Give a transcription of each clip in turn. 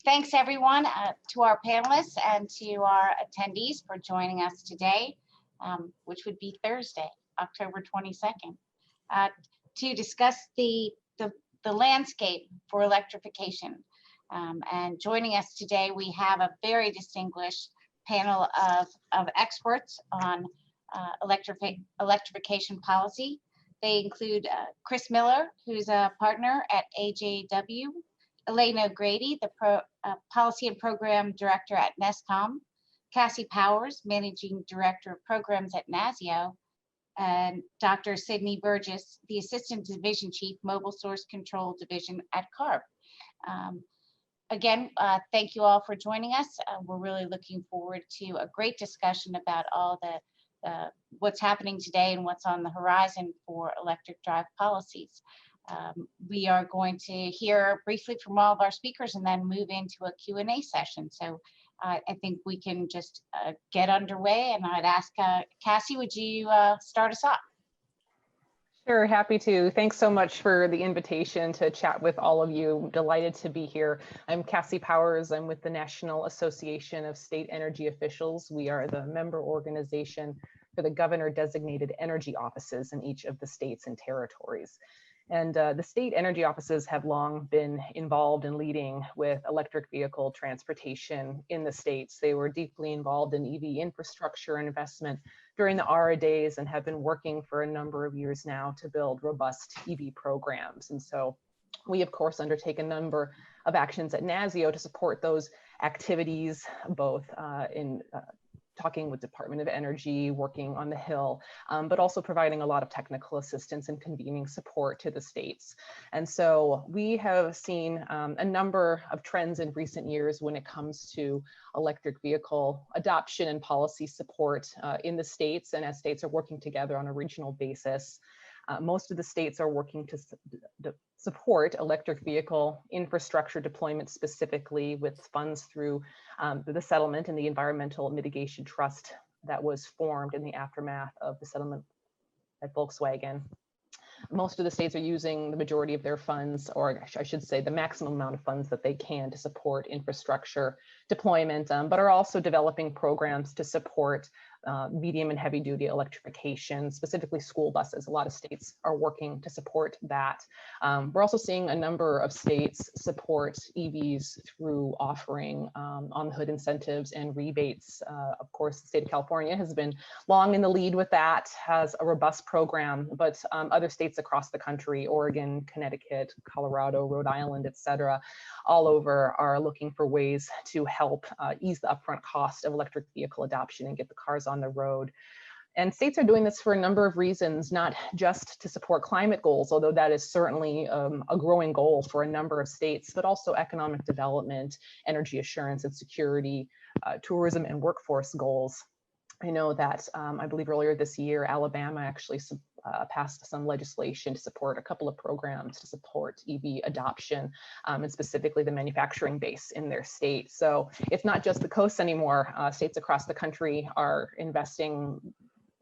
Thanks everyone, to our panelists and to our attendees for joining us today, which would be Thursday, October 22nd, to discuss the landscape for electrification. And joining us today, we have a very distinguished panel of experts on electrification policy. They include Chris Miller, who's a partner at AJW, Elaine O'Grady, the Policy and Program Director at NESCOM, Cassie Powers, Managing Director of Programs at NASEO, and Dr. Sydney Burgess, the Assistant Division Chief, Mobile Source Control Division at CARB. Again, thank you all for joining us. We're really looking forward to a great discussion about all what's happening today and what's on the horizon for electric drive policies. We are going to hear briefly from all of our speakers and then move into a Q&A session. So I think we can just get underway, and I'd ask Cassie, would you start us off? Sure, happy to. Thanks so much for the invitation to chat with all of you. Delighted to be here. I'm Cassie Powers. I'm with the National Association of State Energy Officials. We are the member organization for the governor designated energy offices in each of the states and territories. And the state energy offices have long been involved in leading with electric vehicle transportation in the states. They were deeply involved in EV infrastructure and investment during the ARA days and have been working for a number of years now to build robust EV programs. And so we, of course, undertake a number of actions at NASEO to support those activities, both in talking with Department of Energy, working on the Hill, but also providing a lot of technical assistance and convening support to the states. And so we have seen a number of trends in recent years when it comes to electric vehicle adoption and policy support in the states, and as states are working together on a regional basis. Most of the states are working to support electric vehicle infrastructure deployment, specifically with funds through the settlement and the Environmental Mitigation Trust that was formed in the aftermath of the settlement at Volkswagen. Most of the states are using the majority of their funds, or I should say the maximum amount of funds that they can to support infrastructure deployment, but are also developing programs to support medium and heavy duty electrification, specifically school buses. A lot of states are working to support that. We're also seeing a number of states support EVs through offering on-the-hood incentives and rebates. Of course, the state of California has been long in the lead with that, has a robust program, but other states across the country, Oregon, Connecticut, Colorado, Rhode Island, et cetera, all over are looking for ways to help ease the upfront cost of electric vehicle adoption and get the cars on the road. And states are doing this for a number of reasons, not just to support climate goals, although that is certainly a growing goal for a number of states, but also economic development, energy assurance and security, tourism and workforce goals. I know that I believe earlier this year, Alabama actually passed some legislation to support a couple of programs to support EV adoption, and specifically the manufacturing base in their state. So it's not just the coast anymore. States across the country are investing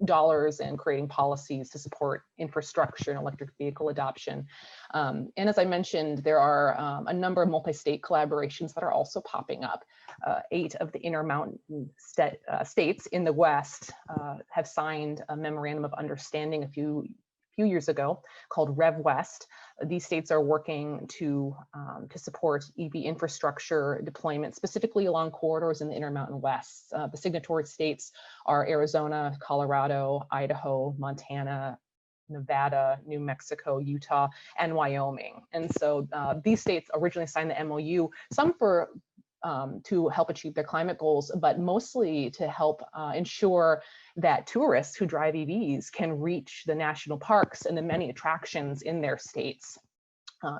dollars and creating policies to support infrastructure and electric vehicle adoption. And as I mentioned, there are a number of multi-state collaborations that are also popping up. 8 of the Intermountain states in the West have signed a memorandum of understanding a few years ago called Rev West. These states are working to support EV infrastructure deployment, specifically along corridors in the Intermountain West. The signatory states are Arizona, Colorado, Idaho, Montana, Nevada, New Mexico, Utah, and Wyoming. And so these states originally signed the MOU, some for to help achieve their climate goals, but mostly to help ensure that tourists who drive EVs can reach the national parks and the many attractions in their states.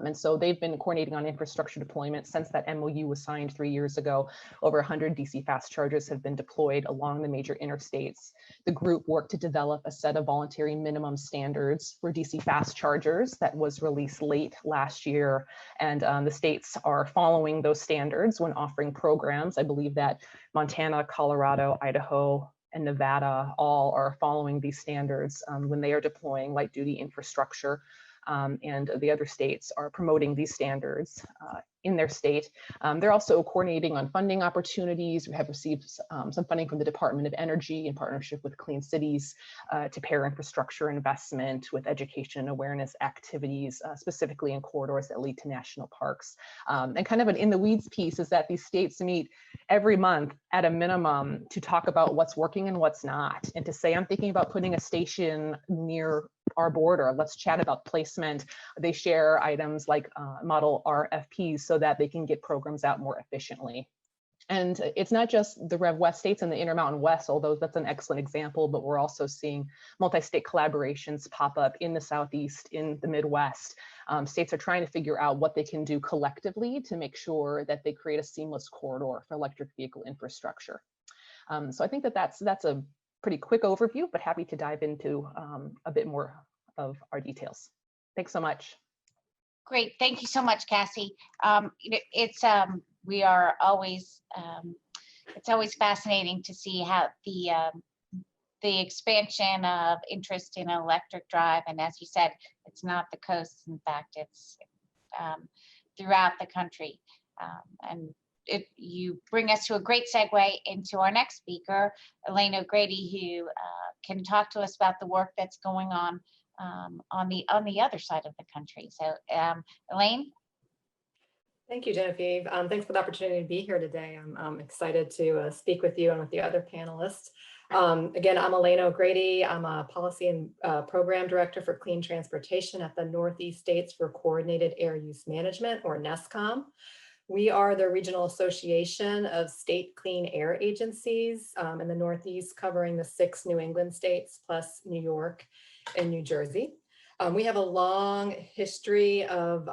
And so they've been coordinating on infrastructure deployment since that MOU was signed 3 years ago. Over 100 DC fast chargers have been deployed along the major interstates. The group worked to develop a set of voluntary minimum standards for DC fast chargers that was released late last year. And the states are following those standards when offering programs. I believe that Montana, Colorado, Idaho, and Nevada all are following these standards when they are deploying light duty infrastructure. and the other states are promoting these standards in their state. They're also coordinating on funding opportunities. We have received some funding from the Department of Energy in partnership with Clean Cities to pair infrastructure investment with education and awareness activities, specifically in corridors that lead to national parks. And kind of an in the weeds piece is that these states meet every month at a minimum to talk about what's working and what's not, and to say, I'm thinking about putting a station near our border, let's chat about placement. They share items like model RFPs so that they can get programs out more efficiently. And it's not just the Rev West states and the Intermountain West, although that's an excellent example, but we're also seeing multi-state collaborations pop up in the Southeast, in the Midwest. States are trying to figure out what they can do collectively to make sure that they create a seamless corridor for electric vehicle infrastructure. So I think that that's a pretty quick overview, but happy to dive into a bit more of our details. Thanks so much. Great, thank you so much, Cassie. We are always, it's always fascinating to see how the expansion of interest in electric drive, and as you said, it's not the coast. In fact, it's throughout the country, and you bring us to a great segue into our next speaker, Elaine O'Grady, who can talk to us about the work that's going on the other side of the country. So, Elaine. Thank you, Genevieve. Thanks for the opportunity to be here today. I'm excited to speak with you and with the other panelists. Again, I'm Elaine O'Grady. I'm a Policy and Program Director for Clean Transportation at the Northeast States for Coordinated Air Use Management, or NESCOM. We are the regional association of state clean air agencies in the Northeast, covering the 6 New England states plus New York and New Jersey. We have a long history of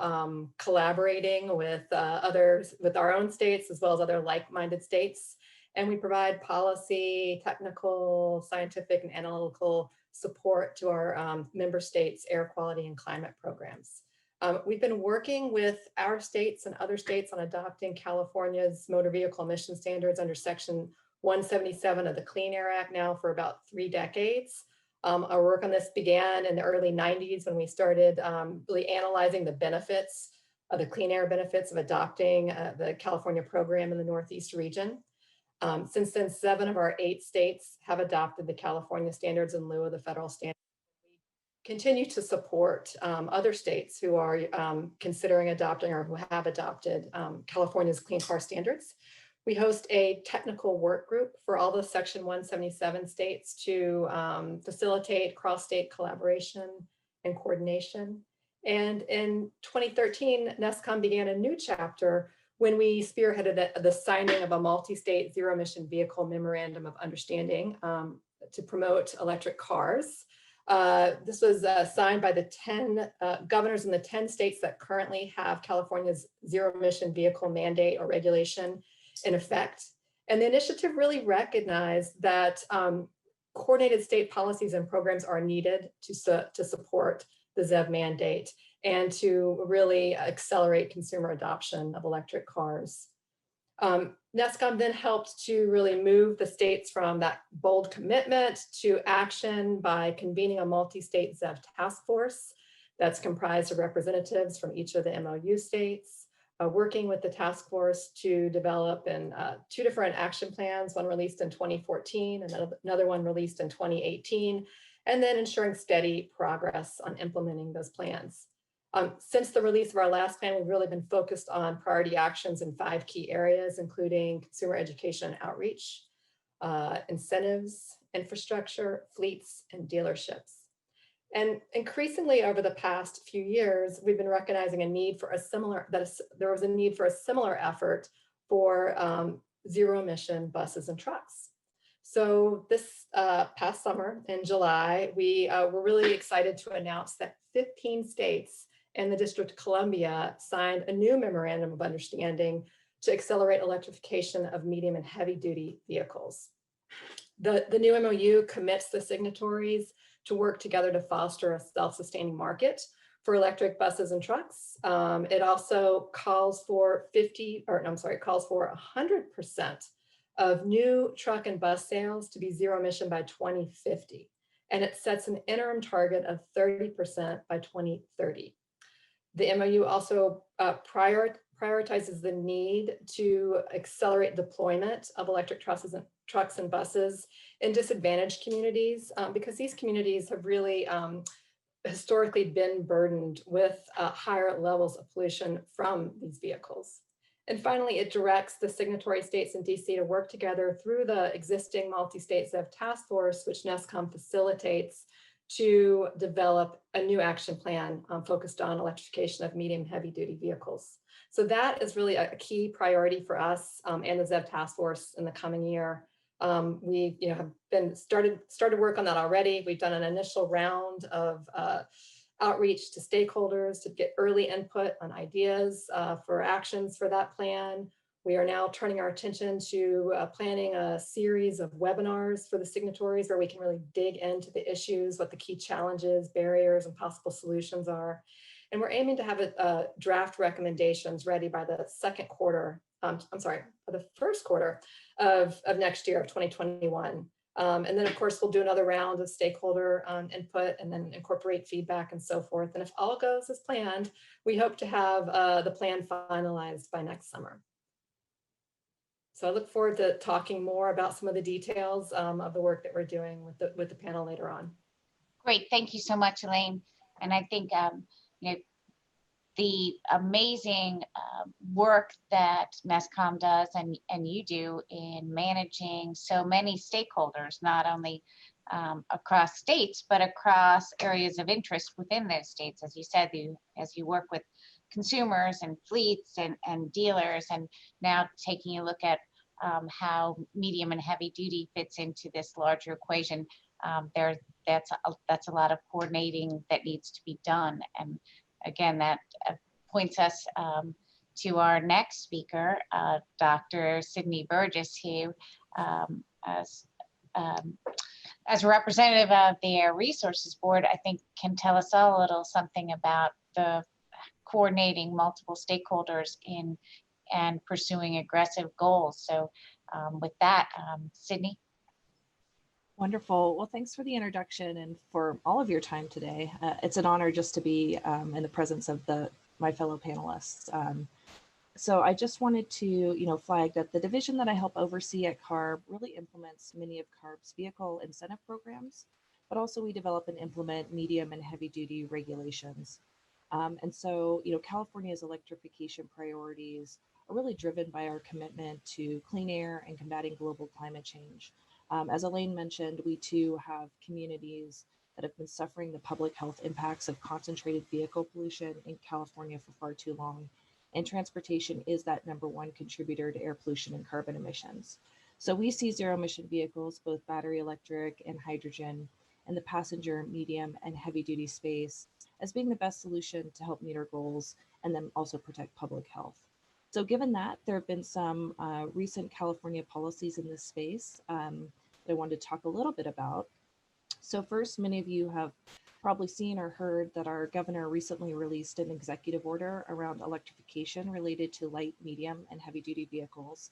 collaborating with our own states, as well as other like-minded states. And we provide policy, technical, scientific, and analytical support to our member states' air quality and climate programs. We've been working with our states and other states on adopting California's motor vehicle emission standards under Section 177 of the Clean Air Act now for about 3 decades. Our work on this began in the early 90s when we started really analyzing the benefits, the clean air benefits of adopting the California program in the Northeast region. Since then, 7 of our 8 states have adopted the California standards in lieu of the federal standards. We continue to support other states who are considering adopting or who have adopted California's Clean Car standards. We host a technical work group for all the Section 177 states to facilitate cross-state collaboration and coordination. And in 2013, NESCOM began a new chapter when we spearheaded the signing of a multi-state zero-emission vehicle memorandum of understanding to promote electric cars. This was signed by the 10 governors in the 10 states that currently have California's zero-emission vehicle mandate or regulation in effect. And the initiative really recognized that coordinated state policies and programs are needed to support the ZEV mandate and to really accelerate consumer adoption of electric cars. NESCOM then helped to really move the states from that bold commitment to action by convening a multi-state ZEV task force that's comprised of representatives from each of the MOU states, working with the task force to develop 2 different action plans, one released in 2014 and another one released in 2018, and then ensuring steady progress on implementing those plans. Since the release of our last plan, we've really been focused on priority actions in 5 key areas, including consumer education and outreach, incentives, infrastructure, fleets, and dealerships. And increasingly over the past few years, we've been recognizing a need for there was a need for a similar effort for zero emission buses and trucks. So this past summer in July, we were really excited to announce that 15 states and the District of Columbia signed a new memorandum of understanding to accelerate electrification of medium and heavy duty vehicles. The new MOU commits the signatories to work together to foster a self-sustaining market for electric buses and trucks. It also calls for 100% of new truck and bus sales to be zero emission by 2050. and it sets an interim target of 30% by 2030. The MOU also prioritizes the need to accelerate deployment of electric trucks and buses in disadvantaged communities, because these communities have really historically been burdened with higher levels of pollution from these vehicles. And finally, it directs the signatory states in DC to work together through the existing multi-state ZEV task force, which NESCOM facilitates, to develop a new action plan focused on electrification of medium heavy duty vehicles. So that is really a key priority for us and the ZEV task force in the coming year. We have been started work on that already. We've done an initial round of outreach to stakeholders to get early input on ideas for actions for that plan. We are now turning our attention to planning a series of webinars for the signatories where we can really dig into the issues, what the key challenges, barriers, and possible solutions are. And we're aiming to have draft recommendations ready by the first quarter of next year, of 2021. And then, of course, we'll do another round of stakeholder input and then incorporate feedback and so forth. And if all goes as planned, we hope to have the plan finalized by next summer. So I look forward to talking more about some of the details of the work that we're doing with the panel later on. Great, thank you so much, Elaine. And I think the amazing work that NESCOM does and you do in managing so many stakeholders, not only across states, but across areas of interest within those states. As you said, as you work with consumers and fleets and dealers, and now taking a look at how medium and heavy duty fits into this larger equation, that's a lot of coordinating that needs to be done. And again, that points us to our next speaker, Dr. Sydney Burgess, who, as a representative of the Air Resources Board, I think can tell us all a little something about the coordinating multiple stakeholders in and pursuing aggressive goals. So with that, Sydney. Wonderful. Well, thanks for the introduction and for all of your time today. It's an honor just to be in the presence of my fellow panelists. So I just wanted to, flag that the division that I help oversee at CARB really implements many of CARB's vehicle incentive programs, but also we develop and implement medium and heavy duty regulations. And so, California's electrification priorities are really driven by our commitment to clean air and combating global climate change. As Elaine mentioned, we too have communities that have been suffering the public health impacts of concentrated vehicle pollution in California for far too long. And transportation is that #1 contributor to air pollution and carbon emissions. So we see zero emission vehicles, both battery electric and hydrogen, in the passenger, medium, and heavy duty space as being the best solution to help meet our goals and then also protect public health. So given that, there have been some recent California policies in this space that I wanted to talk a little bit about. So first, many of you have probably seen or heard that our governor recently released an executive order around electrification related to light, medium, and heavy duty vehicles.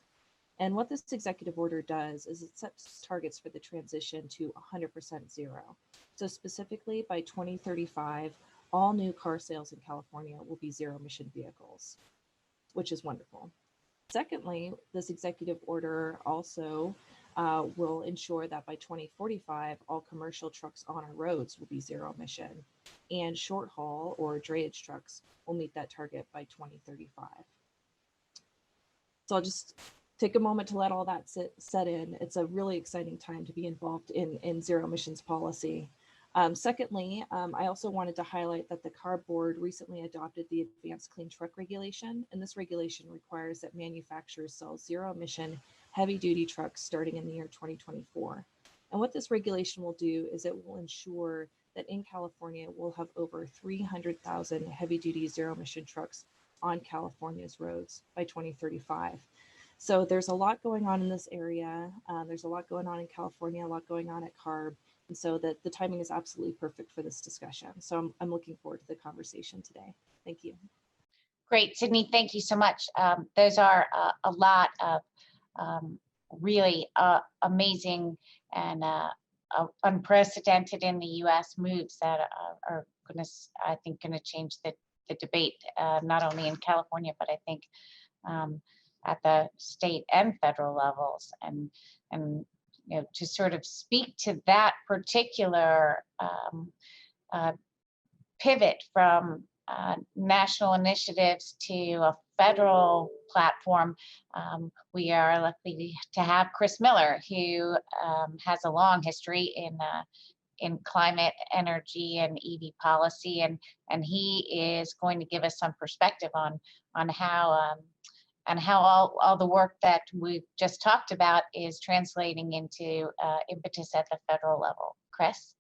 And what this executive order does is it sets targets for the transition to 100% zero. So specifically by 2035, all new car sales in California will be zero emission vehicles, which is wonderful. Secondly, this executive order also will ensure that by 2045, all commercial trucks on our roads will be zero emission, and short haul or drayage trucks will meet that target by 2035. So I'll just take a moment to let all that set in. It's a really exciting time to be involved in zero emissions policy. Secondly, I also wanted to highlight that the CARB board recently adopted the Advanced Clean Truck Regulation, and this regulation requires that manufacturers sell zero emission heavy duty trucks starting in the year 2024. And what this regulation will do is it will ensure that in California, we'll have over 300,000 heavy duty zero emission trucks on California's roads by 2035. So there's a lot going on in this area. There's a lot going on in California, a lot going on at CARB. And so that the timing is absolutely perfect for this discussion. So I'm looking forward to the conversation today. Thank you. Great, Sydney, thank you so much. Those are a lot of really amazing and unprecedented in the U.S. moves that are going to, I think, going to change the debate, not only in California, but I think at the state and federal levels. And you know, to sort of speak to that particular pivot from national initiatives to a federal platform, we are lucky to have Chris Miller, who has a long history in climate, energy, and EV policy, and he is going to give us some perspective on how all the work that we've just talked about is translating into impetus at the federal level. Chris?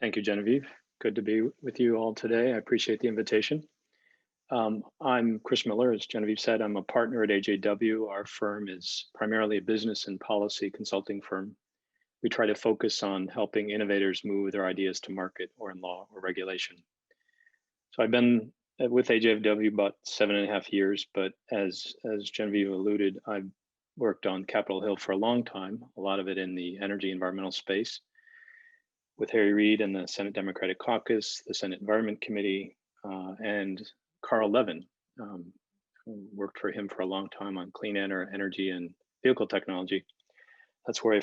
Thank you, Genevieve. Good to be with you all today. I appreciate the invitation. I'm Chris Miller. As Genevieve said, I'm a partner at AJW. Our firm is primarily a business and policy consulting firm. We try to focus on helping innovators move their ideas to market or in law or regulation. So I've been with AJW about 7.5 years, but as Genevieve alluded, I've worked on Capitol Hill for a long time, a lot of it in the energy environmental space, with Harry Reid and the Senate Democratic Caucus, the Senate Environment Committee, and Carl Levin. Worked for him for a long time on clean energy and vehicle technology. That's where I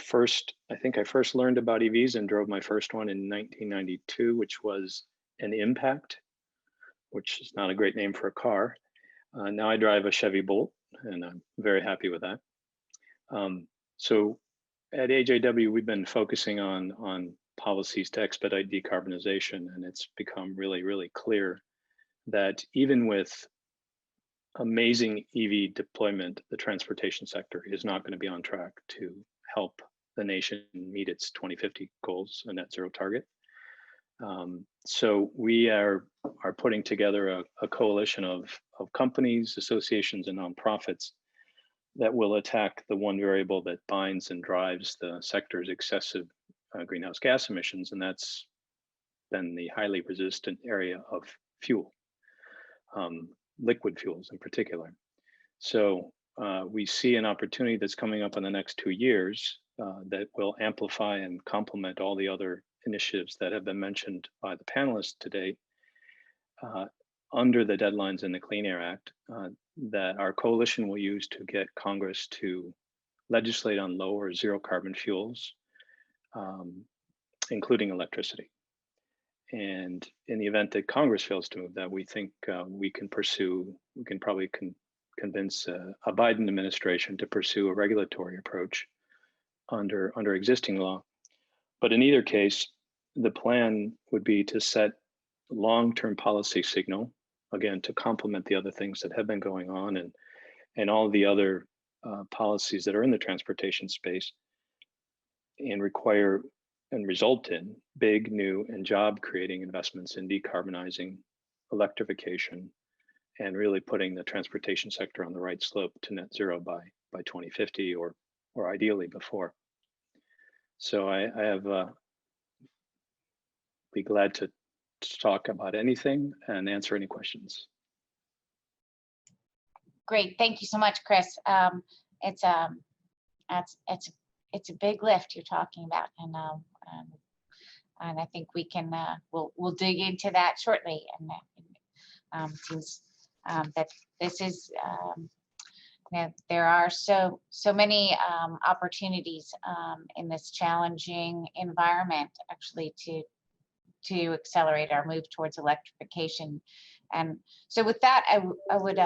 think I first learned about EVs and drove my first one in 1992, which was an Impact, which is not a great name for a car. Now I drive a Chevy Bolt, and I'm very happy with that. So at AJW, we've been focusing on policies to expedite decarbonization, and it's become really, really clear that even with amazing EV deployment, the transportation sector is not going to be on track to help the nation meet its 2050 goals, a net zero target. So we are putting together a coalition of companies, associations, and nonprofits that will attack the one variable that binds and drives the sector's excessive greenhouse gas emissions, and that's been the highly resistant area of fuel, liquid fuels in particular. So we see an opportunity that's coming up in the next 2 years that will amplify and complement all the other initiatives that have been mentioned by the panelists today under the deadlines in the Clean Air Act that our coalition will use to get Congress to legislate on low or zero carbon fuels, including electricity. And in the event that Congress fails to move that, we think we can probably convince a Biden administration to pursue a regulatory approach under existing law. But in either case, the plan would be to set long-term policy signal, again, to complement the other things that have been going on and all the other policies that are in the transportation space, and require and result in big, new, and job-creating investments in decarbonizing, electrification, and really putting the transportation sector on the right slope to net zero by 2050 or ideally before. So I have be glad to talk about anything and answer any questions. Great, thank you so much, Chris. It's a big lift you're talking about, and I think we can we'll dig into that shortly. And seems that this is there are so many opportunities in this challenging environment, actually, to accelerate our move towards electrification. And so with that, I would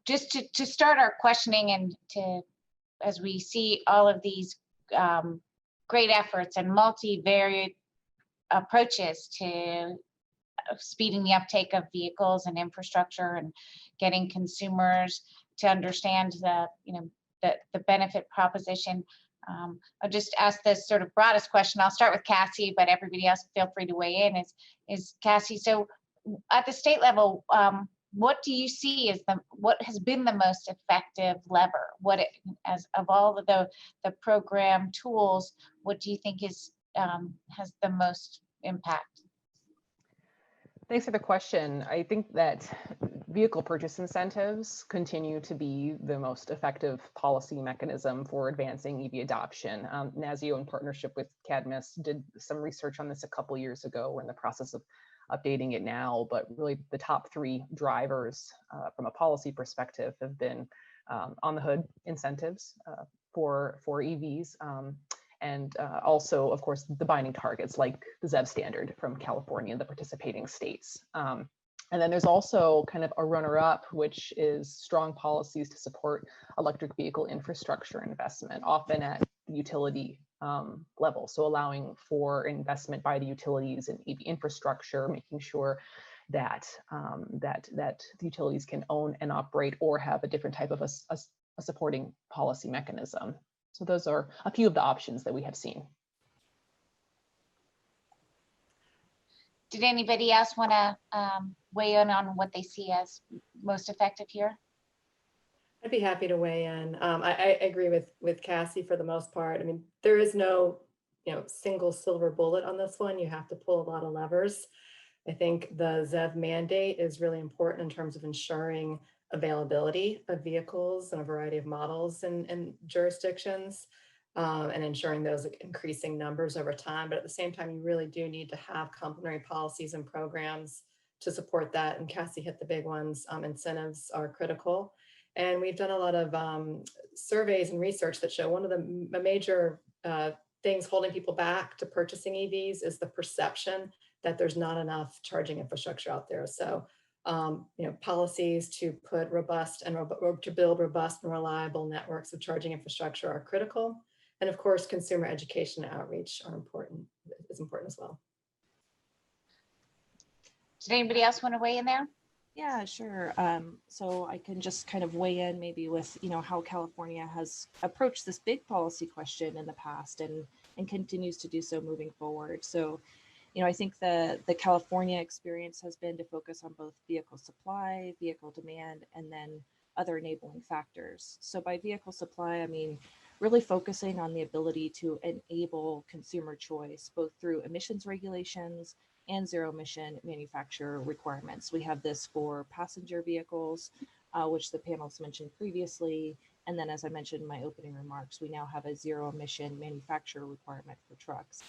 just to start our questioning, and as we see all of these great efforts and multivariate approaches to speeding the uptake of vehicles and infrastructure and getting consumers to understand the benefit proposition. I'll just ask this sort of broadest question. I'll start with Cassie, but everybody else feel free to weigh in. Is Cassie, so at the state level, what do you see as what has been the most effective lever? As of all of the program tools, what do you think has the most impact? Thanks for the question. I think that vehicle purchase incentives continue to be the most effective policy mechanism for advancing EV adoption. NASEO, in partnership with CADMIS, did some research on this a couple years ago. We're in the process of updating it now, but really the top three drivers from a policy perspective have been on the hood incentives for EVs, and also, of course, the binding targets like the ZEV standard from California and the participating states. And then there's also kind of a runner-up, which is strong policies to support electric vehicle infrastructure investment, often at the utility level. So allowing for investment by the utilities in EV infrastructure, making sure that that the utilities can own and operate or have a different type of a supporting policy mechanism. So those are a few of the options that we have seen. Did anybody else want to weigh in on what they see as most effective here? I'd be happy to weigh in. I agree with Cassie for the most part. I mean, there is no single silver bullet on this one. You have to pull a lot of levers. I think the ZEV mandate is really important in terms of ensuring availability of vehicles and a variety of models in jurisdictions, and ensuring those increasing numbers over time. But at the same time, you really do need to have complementary policies and programs to support that. And Cassie hit the big ones. Incentives are critical. And we've done a lot of surveys and research that show one of the major things holding people back to purchasing EVs is the perception that there's not enough charging infrastructure out there. So policies to put robust and to build robust and reliable networks of charging infrastructure are critical. And of course, consumer education and outreach are important, is important as well. Did anybody else want to weigh in there? Yeah, sure. So I can just kind of weigh in maybe with, how California has approached this big policy question in the past and continues to do so moving forward. So, I think the California experience has been to focus on both vehicle supply, vehicle demand, and then other enabling factors. So by vehicle supply, I mean, really focusing on the ability to enable consumer choice, both through emissions regulations and zero emission manufacturer requirements. We have this for passenger vehicles, which the panelists mentioned previously. And then, as I mentioned in my opening remarks, we now have a zero emission manufacturer requirement for trucks.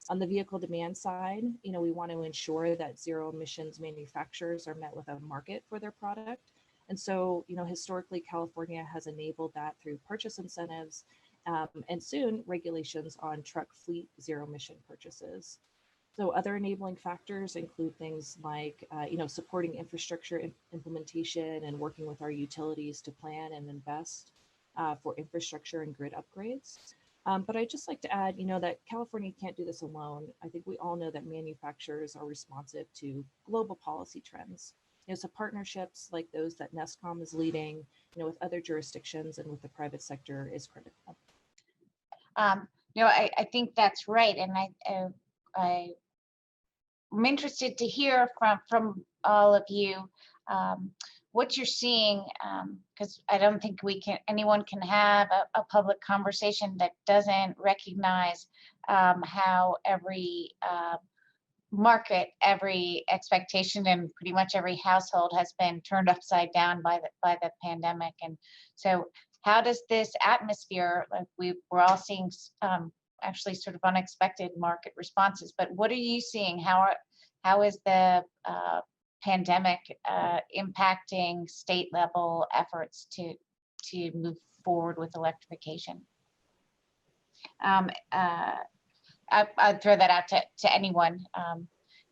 On the vehicle demand side, we want to ensure that zero emissions manufacturers are met with a market for their product. And so, historically, California has enabled that through purchase incentives and soon regulations on truck fleet zero emission purchases. So other enabling factors include things like, supporting infrastructure implementation and working with our utilities to plan and invest for infrastructure and grid upgrades. But I'd just like to add, that California can't do this alone. I think we all know that manufacturers are responsive to global policy trends. So partnerships like those that NESCOM is leading, with other jurisdictions and with the private sector is critical. I think that's right. And I'm interested to hear from all of you what you're seeing, because I don't think anyone can have a public conversation that doesn't recognize how every market, every expectation, and pretty much every household has been turned upside down by the pandemic. And so, how does this atmosphere, like we're all seeing, actually sort of unexpected market responses? But what are you seeing? How is the pandemic impacting state level efforts to move forward with electrification? I'd throw that out to anyone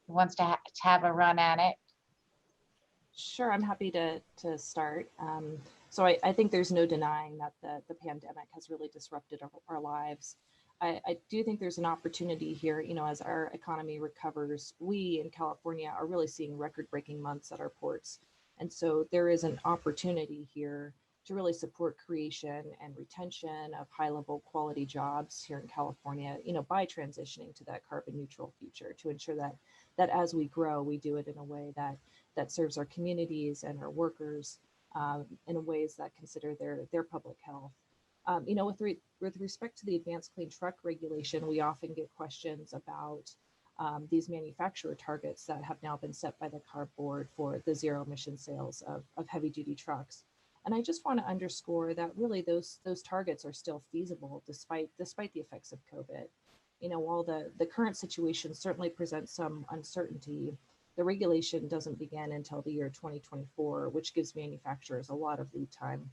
who wants to have a run at it. Sure, I'm happy to start. So I think there's no denying that the pandemic has really disrupted our lives. I do think there's an opportunity here, as our economy recovers. We in California are really seeing record-breaking months at our ports. And so there is an opportunity here to really support creation and retention of high-level quality jobs here in California, by transitioning to that carbon neutral future, to ensure that as we grow, we do it in a way that serves our communities and our workers in ways that consider their public health. With respect to the advanced clean truck regulation, we often get questions about these manufacturer targets that have now been set by the CARB board for the zero emission sales of heavy duty trucks. And I just want to underscore that really those targets are still feasible despite the effects of COVID. You know, while the current situation certainly presents some uncertainty, the regulation doesn't begin until the year 2024, which gives manufacturers a lot of lead time.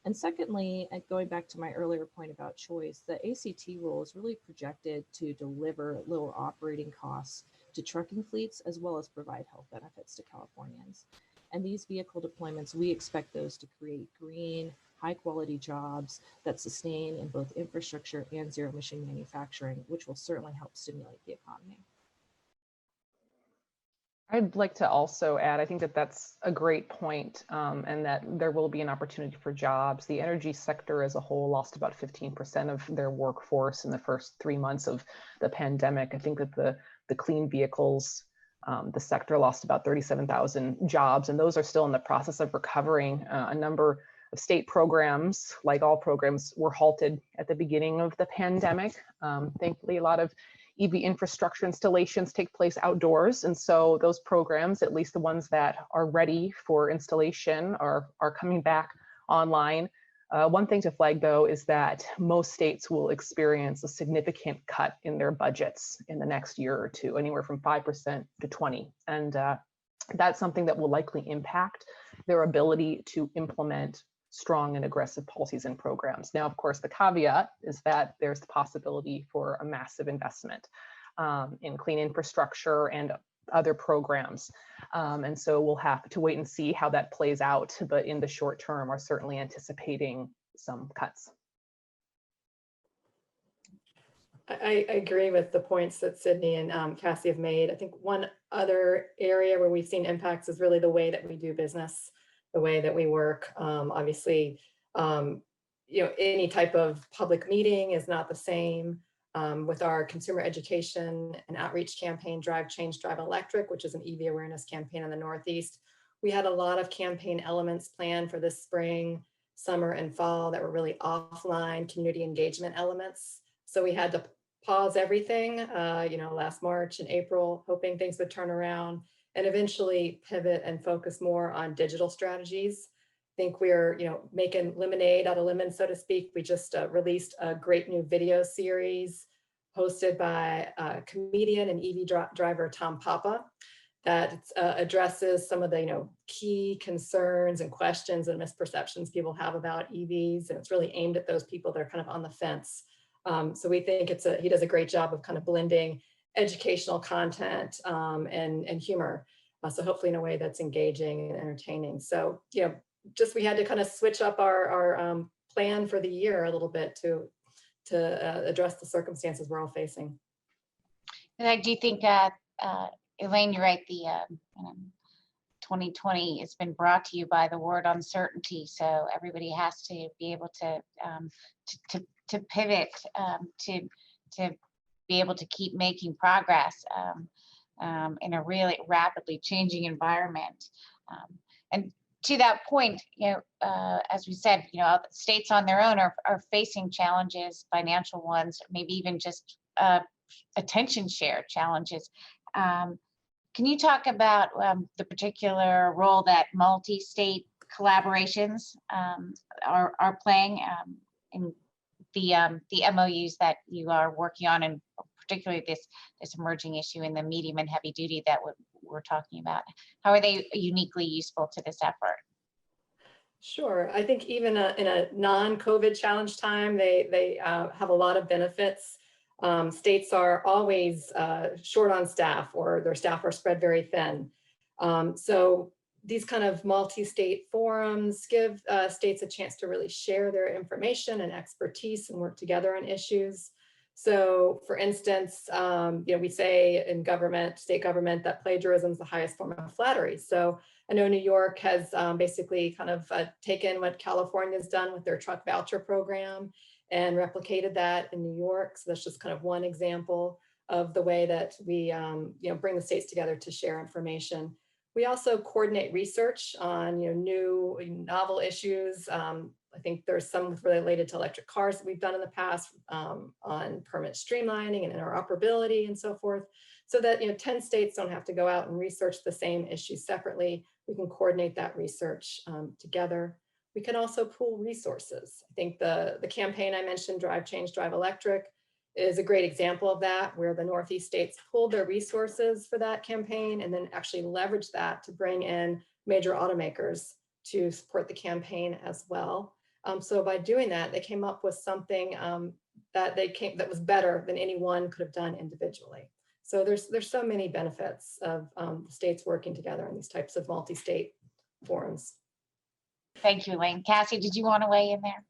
And secondly, and going back to my earlier point about choice, the ACT rule is really projected to deliver lower operating costs to trucking fleets, as well as provide health benefits to Californians. And these vehicle deployments, we expect those to create green, high quality jobs that sustain in both infrastructure and zero emission manufacturing, which will certainly help stimulate the economy. I'd like to also add, I think that that's a great point, and that there will be an opportunity for jobs. The energy sector as a whole lost about 15% of their workforce in the first 3 months of the pandemic. I think that the clean vehicles, the sector lost about 37,000 jobs, and those are still in the process of recovering. A number of state programs, like all programs, were halted at the beginning of the pandemic. Thankfully, a lot of EV infrastructure installations take place outdoors. And so those programs, at least the ones that are ready for installation, are coming back online. One thing to flag, though, is that most states will experience a significant cut in their budgets in the next year or two, anywhere from 5% to 20%. And that's something that will likely impact their ability to implement strong and aggressive policies and programs. Now, of course, the caveat is that there's the possibility for a massive investment in clean infrastructure and other programs. And so we'll have to wait and see how that plays out. But in the short term, we're certainly anticipating some cuts. I agree with the points that Sydney and Cassie have made. I think one other area where we've seen impacts is really the way that we do business, the way that we work. Obviously, any type of public meeting is not the same. With our consumer education and outreach campaign, Drive Change, Drive Electric, which is an EV awareness campaign in the Northeast, we had a lot of campaign elements planned for this spring, summer, and fall that were really offline community engagement elements. So we had to pause everything, last March and April, hoping things would turn around, and eventually pivot and focus more on digital strategies. I think we're, making lemonade out of lemons, so to speak. We just released a great new video series hosted by comedian and EV driver Tom Papa that addresses some of the, key concerns and questions and misperceptions people have about EVs. And it's really aimed at those people that are kind of on the fence. So we think he does a great job of kind of blending educational content and humor. So hopefully in a way that's engaging and entertaining. So, just we had to kind of switch up our plan for the year a little bit to address the circumstances we're all facing. And I do think, Elaine, you're right. The 2020 has been brought to you by the word uncertainty. So everybody has to be able to pivot to be able to keep making progress in a really rapidly changing environment. And to that point, as we said, states on their own are facing challenges, financial ones, maybe even just attention share challenges. Can you talk about the particular role that multi-state collaborations are playing in the MOUs that you are working on, and particularly this emerging issue in the medium and heavy duty that we're talking about? How are they uniquely useful to this effort? Sure. I think even in a non-COVID challenge time, they have a lot of benefits. States are always short on staff, or their staff are spread very thin. So these kind of multi-state forums give states a chance to really share their information and expertise and work together on issues. So for instance, we say in state government, that plagiarism is the highest form of flattery. So I know New York has basically kind of taken what California's done with their truck voucher program and replicated that in New York. So that's just kind of one example of the way that we bring the states together to share information. We also coordinate research on new novel issues. I think there's some related to electric cars that we've done in the past on permit streamlining and interoperability and so forth, so that 10 states don't have to go out and research the same issues separately. We can coordinate that research together. We can also pool resources. I think the campaign I mentioned, Drive Change, Drive Electric, is a great example of that, where the Northeast states pooled their resources for that campaign and then actually leveraged that to bring in major automakers to support the campaign as well. So by doing that, they came up with something that was better than anyone could have done individually. So there's so many benefits of states working together in these types of multi-state forums. Thank you, Elaine. Cassie, did you want to weigh in there?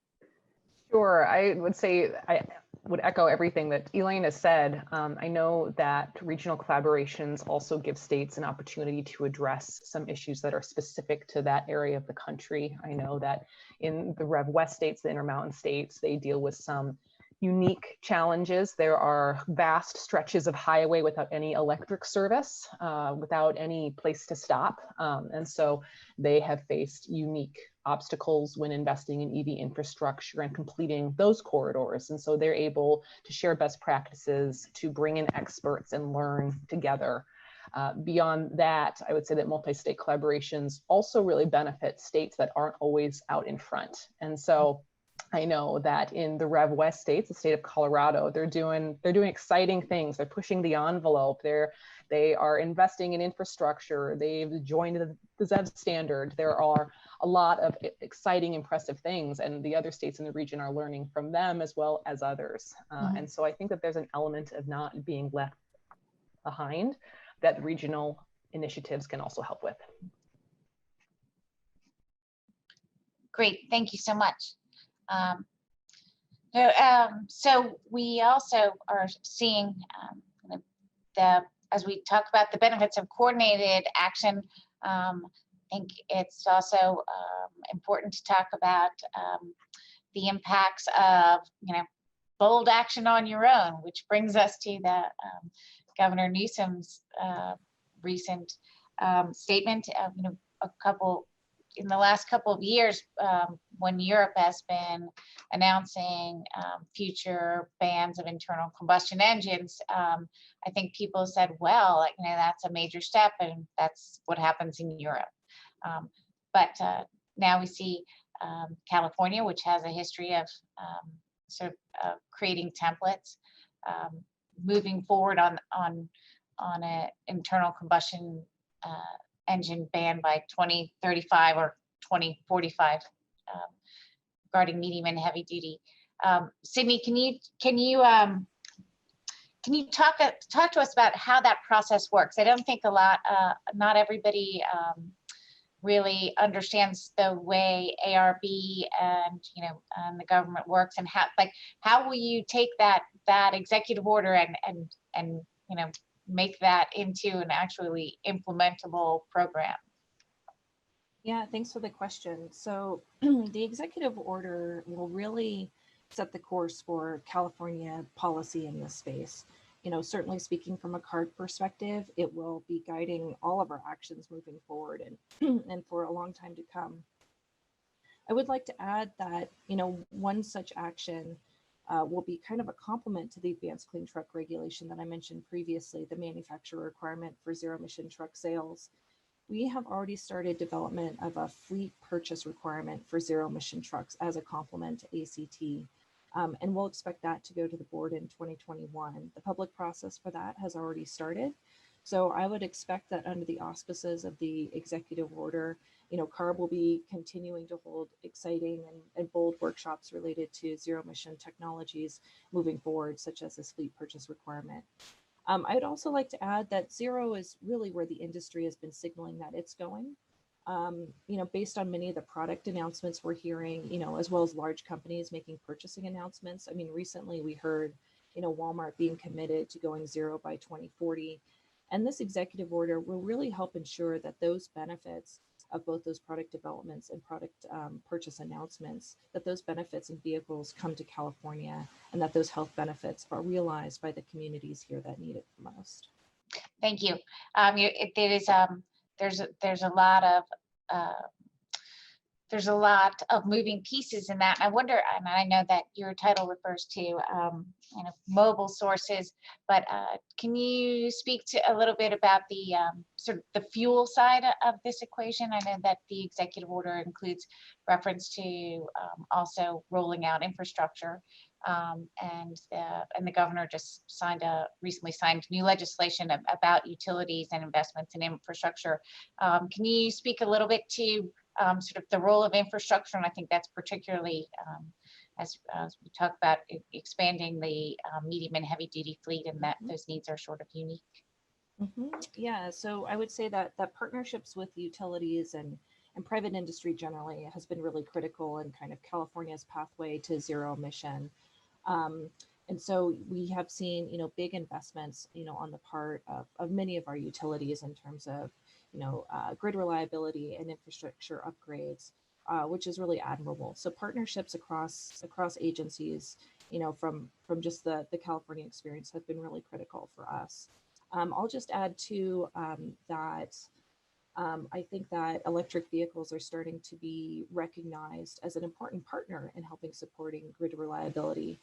Sure, I would say I would echo everything that Elaine has said. I know that regional collaborations also give states an opportunity to address some issues that are specific to that area of the country. I know that in the Rev West states, the Intermountain states, they deal with some unique challenges. There are vast stretches of highway without any electric service, without any place to stop. And so they have faced unique obstacles when investing in EV infrastructure and completing those corridors. And so they're able to share best practices, to bring in experts and learn together. Beyond that, I would say that multi-state collaborations also really benefit states that aren't always out in front. And so I know that in the Rev West states, the state of Colorado, they're doing exciting things. They're pushing the envelope. They are investing in infrastructure. They've joined the ZEV standard. There are a lot of exciting, impressive things, and the other states in the region are learning from them as well as others. And so I think that there's an element of not being left behind that regional initiatives can also help with. Great, thank you so much. So we also are seeing as we talk about the benefits of coordinated action, I think it's also important to talk about the impacts of bold action on your own, which brings us to the Governor Newsom's recent statement. In the last couple of years, when Europe has been announcing future bans of internal combustion engines, I think people said, well, that's a major step, and that's what happens in Europe. But now we see California, which has a history of creating templates, moving forward on an internal combustion engine ban by 2035 or 2045 regarding medium and heavy duty. Sydney, can you talk to us about how that process works? I don't think not everybody really understands the way ARB and the government works, and how will you take that executive order and make that into an actually implementable program? Yeah, thanks for the question. So the executive order will really set the course for California policy in this space. Certainly speaking from a CARB perspective, it will be guiding all of our actions moving forward and for a long time to come. I would like to add that, one such action will be kind of a complement to the advanced clean truck regulation that I mentioned previously, the manufacturer requirement for zero emission truck sales. We have already started development of a fleet purchase requirement for zero emission trucks as a complement to ACT. And we'll expect that to go to the board in 2021. The public process for that has already started. So I would expect that under the auspices of the executive order, CARB will be continuing to hold exciting and bold workshops related to zero emission technologies moving forward, such as this fleet purchase requirement. I'd also like to add that zero is really where the industry has been signaling that it's going. Based on many of the product announcements we're hearing, as well as large companies making purchasing announcements. I mean, recently we heard, Walmart being committed to going zero by 2040. And this executive order will really help ensure that those benefits of both those product developments and product purchase announcements, that those benefits and vehicles come to California, and that those health benefits are realized by the communities here that need it the most. Thank you. It is there's a lot of moving pieces in that. And I wonder, and I know that your title refers to mobile sources, but can you speak to a little bit about the sort of the fuel side of this equation? I know that the executive order includes reference to also rolling out infrastructure, and the governor just recently signed new legislation about utilities and investments in infrastructure. Can you speak a little bit to sort of the role of infrastructure? And I think that's particularly as we talk about expanding the medium and heavy duty fleet, and that those needs are sort of unique. Yeah, so I would say that partnerships with utilities and private industry generally has been really critical in kind of California's pathway to zero emission. And so we have seen, big investments, on the part of many of our utilities in terms of, grid reliability and infrastructure upgrades, which is really admirable. So partnerships across agencies, from just the California experience have been really critical for us. I'll just add to that I think that electric vehicles are starting to be recognized as an important partner in helping supporting grid reliability.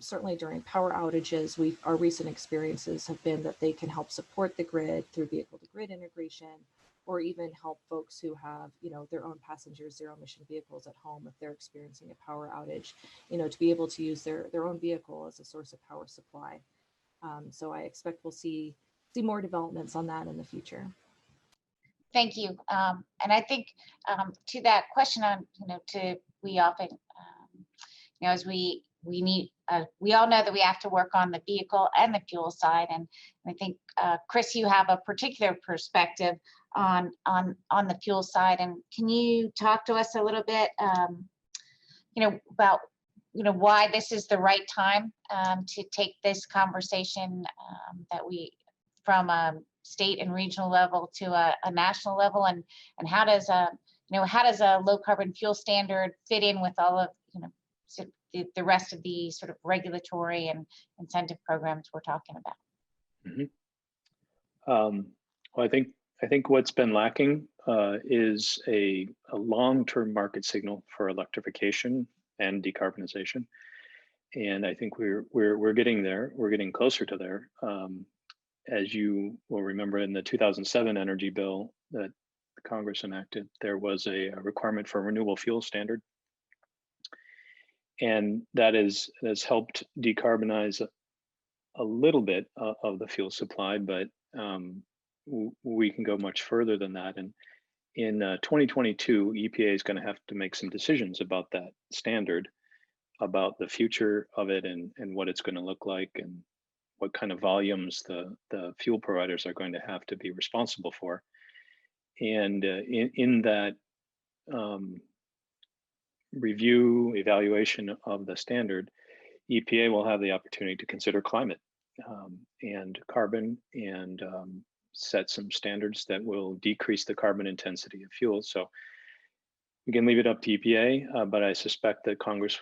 Certainly during power outages, our recent experiences have been that they can help support the grid through vehicle-to-grid integration, or even help folks who have, their own passenger zero-emission vehicles at home if they're experiencing a power outage, to be able to use their own vehicle as a source of power supply. So I expect we'll see more developments on that in the future. Thank you. And I think to that question on, we often, as we need, we all know that we have to work on the vehicle and the fuel side. And I think, Chris, you have a particular perspective on the fuel side. And can you talk to us a little bit, about, why this is the right time to take this conversation that we, from a state and regional level to a national level, and how does a low carbon fuel standard fit in with all of the rest of the sort of regulatory and incentive programs we're talking about? Well, I think what's been lacking is a long-term market signal for electrification and decarbonization, and I think we're getting there. We're getting closer to there. As you will remember, in the 2007 energy bill that Congress enacted, there was a requirement for a renewable fuel standard. And that has helped decarbonize a little bit of the fuel supply, but we can go much further than that. And in 2022, EPA is going to have to make some decisions about that standard, about the future of it and what it's going to look like, and what kind of volumes the fuel providers are going to have to be responsible for. And in that review, evaluation of the standard, EPA will have the opportunity to consider climate and carbon, and set some standards that will decrease the carbon intensity of fuels. So we can leave it up to EPA, but I suspect that Congress,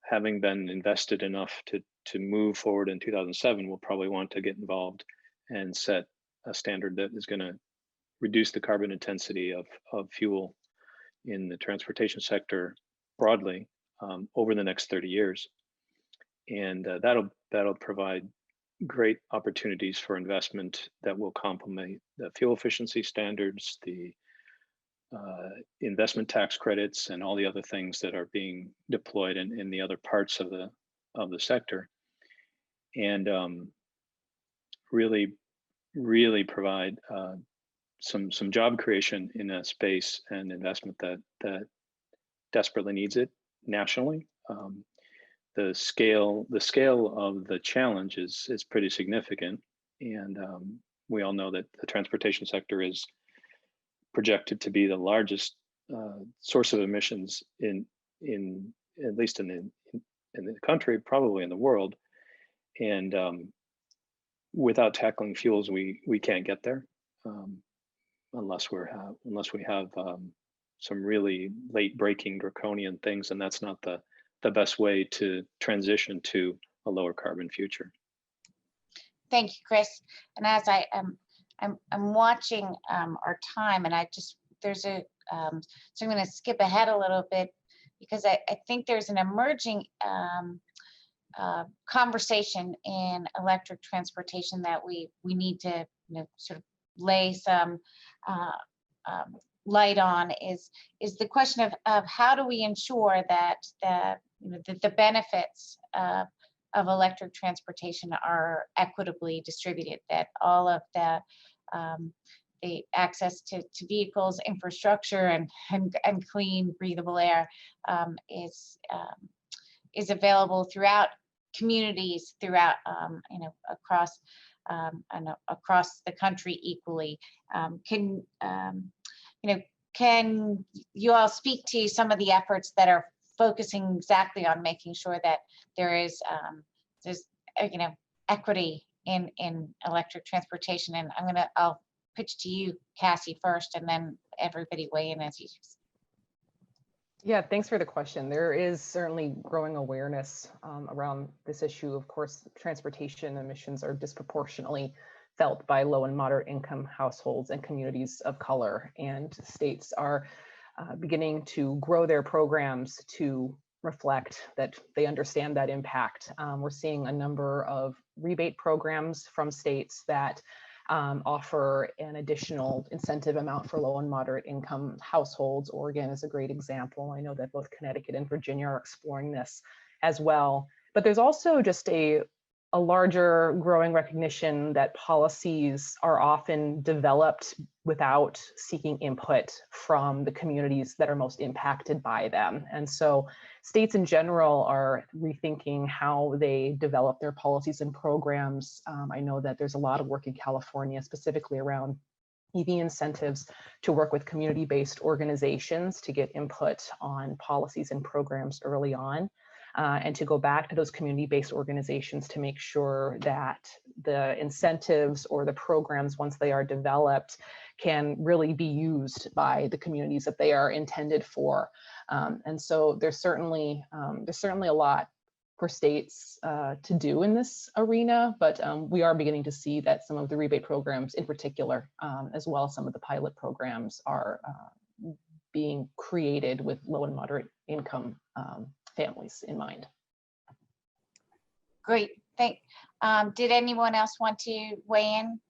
having been invested enough to move forward in 2007, will probably want to get involved and set a standard that is going to reduce the carbon intensity of fuel in the transportation sector broadly over the next 30 years. And that'll provide great opportunities for investment that will complement the fuel efficiency standards, the investment tax credits, and all the other things that are being deployed in the other parts of the sector, and really provide some job creation in a space and investment that desperately needs it nationally. The scale of the challenge is pretty significant, and we all know that the transportation sector is projected to be the largest source of emissions in at least in the country, probably in the world. And without tackling fuels, we can't get there unless we have some really late breaking draconian things, and that's not the best way to transition to a lower carbon future. Thank you, Chris. And as I I'm watching our time, and there's a so I'm going to skip ahead a little bit because I think there's an emerging conversation in electric transportation that we need to sort of lay some light on is the question of how do we ensure that the benefits of electric transportation are equitably distributed, that all of the access to vehicles, infrastructure, and clean, breathable air is available throughout communities, throughout across the country equally. Can you all speak to some of the efforts that are focusing exactly on making sure that there's equity in electric transportation? And I'll pitch to you, Cassie, first, and then everybody weigh in as you. Yeah, thanks for the question. There is certainly growing awareness around this issue. Of course, transportation emissions are disproportionately felt by low and moderate income households and communities of color, and states are beginning to grow their programs to reflect that they understand that impact. We're seeing a number of rebate programs from states that offer an additional incentive amount for low and moderate income households. Oregon is a great example. I know that both Connecticut and Virginia are exploring this as well. But there's also just a larger growing recognition that policies are often developed without seeking input from the communities that are most impacted by them. And so states in general are rethinking how they develop their policies and programs. I know that there's a lot of work in California, specifically around EV incentives, to work with community-based organizations to get input on policies and programs early on. And to go back to those community-based organizations to make sure that the incentives or the programs, once they are developed, can really be used by the communities that they are intended for. And so there's certainly a lot for states to do in this arena, but we are beginning to see that some of the rebate programs in particular, as well as some of the pilot programs, are being created with low and moderate income families in mind. Great, did anyone else want to weigh in?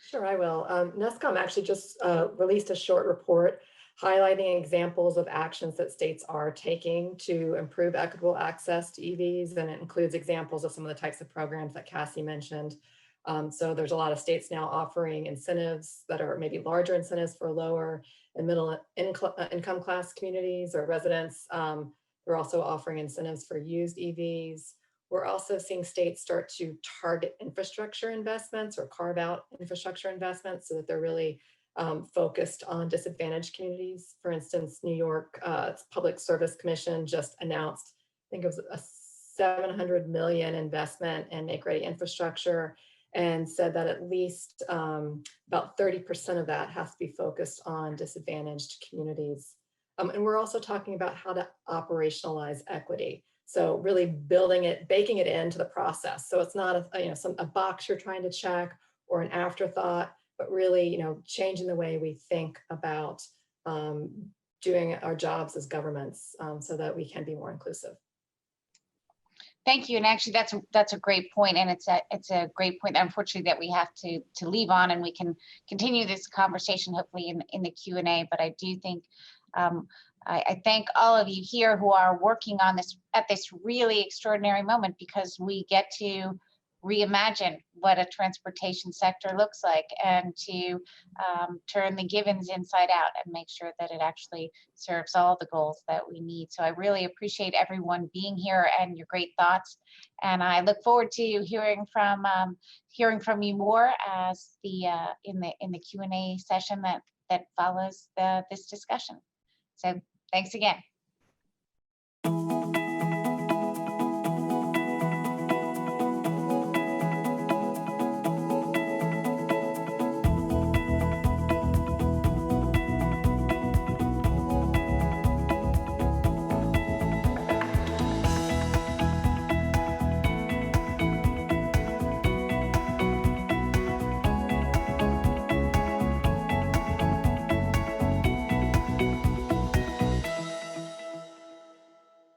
Sure, I will. NESCOM actually just released a short report highlighting examples of actions that states are taking to improve equitable access to EVs, and it includes examples of some of the types of programs that Cassie mentioned. So there's a lot of states now offering incentives that are maybe larger incentives for lower and middle income class communities or residents. We're also offering incentives for used EVs. We're also seeing states start to target infrastructure investments or carve out infrastructure investments so that they're really focused on disadvantaged communities. For instance, New York Public Service Commission just announced, I think it was a $700 million investment in make-ready infrastructure, and said that at least about 30% of that has to be focused on disadvantaged communities. And we're also talking about how to operationalize equity. So really building it, baking it into the process. So it's not a box you're trying to check or an afterthought, but really changing the way we think about doing our jobs as governments so that we can be more inclusive. Thank you, and actually that's a great point, and it's a great point, unfortunately, that we have to leave on, and we can continue this conversation hopefully in the Q&A. But I do think I thank all of you here who are working on this at this really extraordinary moment, because we get to reimagine what a transportation sector looks like and to turn the givens inside out and make sure that it actually serves all the goals that we need. So I really appreciate everyone being here and your great thoughts, and I look forward to hearing from you more as in the Q&A session that follows this discussion. So thanks again.